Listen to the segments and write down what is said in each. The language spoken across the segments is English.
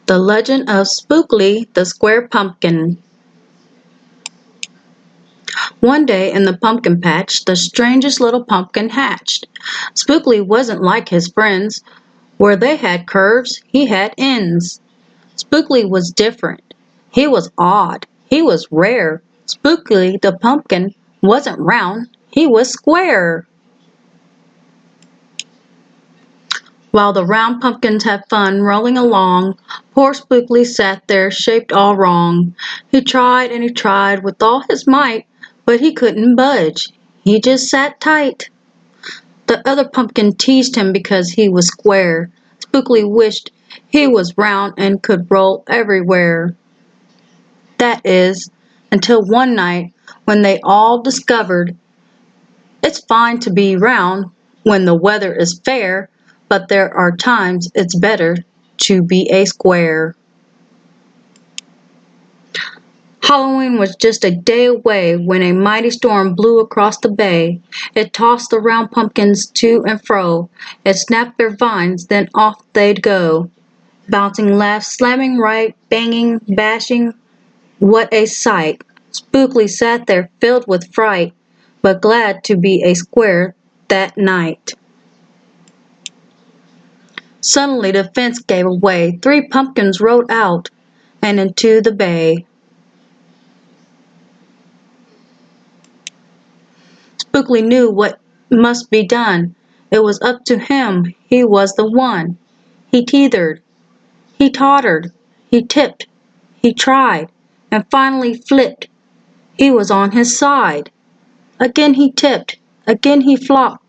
The Legend of Spookley, the Square Pumpkin. One day in the pumpkin patch, the strangest little pumpkin hatched. Spookley wasn't like his friends. Where they had curves, he had ends. Spookley was different. He was odd. He was rare. Spookley the pumpkin wasn't round. He was square. While the round pumpkins had fun rolling along, poor Spookley sat there shaped all wrong. He tried and he tried with all his might, but he couldn't budge. He just sat tight. The other pumpkin teased him because he was square. Spookley wished he was round and could roll everywhere. That is, until one night when they all discovered it's fine to be round when the weather is fair, but there are times it's better to be a square. Halloween was just a day away when a mighty storm blew across the bay. It tossed the round pumpkins to and fro. It snapped their vines, then off they'd go. Bouncing left, slamming right, banging, bashing. What a sight! Spookley sat there filled with fright, but glad to be a square that night. Suddenly the fence gave way. 3 pumpkins rode out and into the bay. Spookley knew what must be done. It was up to him. He was the one. He teetered. He tottered. He tipped. He tried. And finally flipped. He was on his side. Again he tipped. Again he flopped.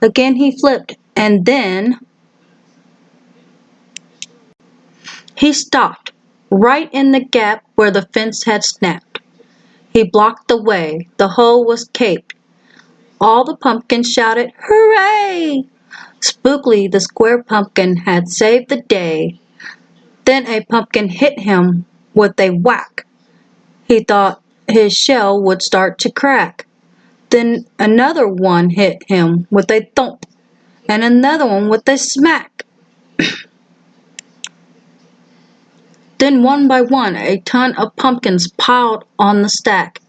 Again he flipped. And then he stopped, right in the gap where the fence had snapped. He blocked the way. The hole was caped. All the pumpkins shouted, "Hooray!" Spookley the square pumpkin had saved the day. Then a pumpkin hit him with a whack. He thought his shell would start to crack. Then another one hit him with a thump, and another one with a smack. Then one by one a ton of pumpkins piled on the stack.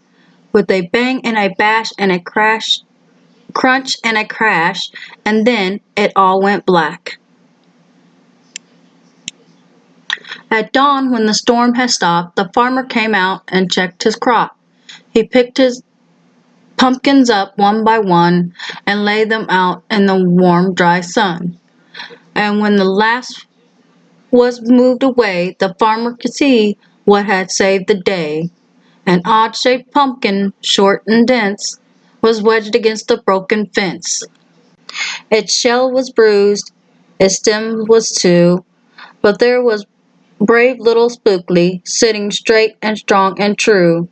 With a bang and a bash and a crash, crunch and a crash, and then it all went black. At dawn, when the storm had stopped, the farmer came out and checked his crop. He picked his pumpkins up one by one and laid them out in the warm, dry sun. And when the last was moved away, the farmer could see what had saved the day. An odd-shaped pumpkin, short and dense, was wedged against the broken fence. Its shell was bruised, its stem was too, but there was brave little Spookley, sitting straight and strong and true.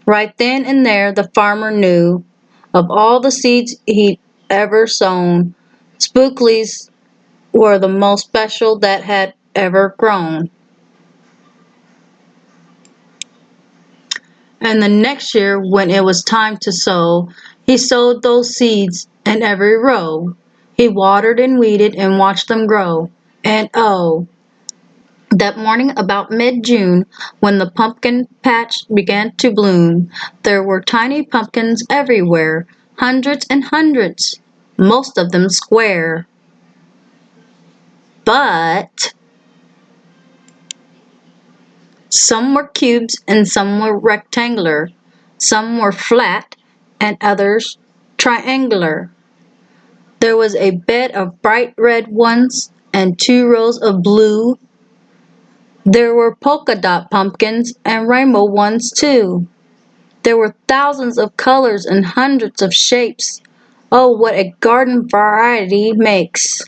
Right then and there the farmer knew, of all the seeds he'd ever sown, Spookley's were the most special that had ever grown. And the next year, when it was time to sow, he sowed those seeds in every row. He watered and weeded and watched them grow. And oh, that morning about mid-June, when the pumpkin patch began to bloom, there were tiny pumpkins everywhere, hundreds and hundreds, most of them square. But some were cubes and some were rectangular, some were flat and others triangular. There was a bed of bright red ones and 2 rows of blue. There were polka dot pumpkins and rainbow ones too. There were thousands of colors and hundreds of shapes. Oh, what a garden variety makes!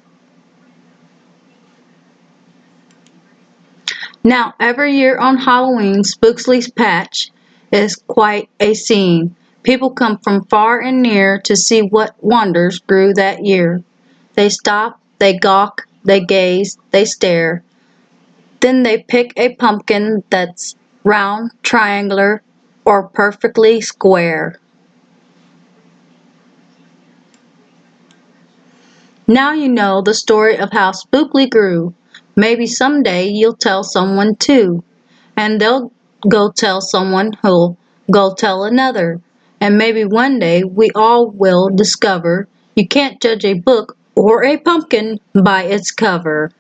Now, every year on Halloween, Spookley's patch is quite a scene. People come from far and near to see what wonders grew that year. They stop, they gawk, they gaze, they stare. Then they pick a pumpkin that's round, triangular, or perfectly square. Now you know the story of how Spookley grew. Maybe someday you'll tell someone too, and they'll go tell someone who'll go tell another. And maybe one day we all will discover you can't judge a book or a pumpkin by its cover.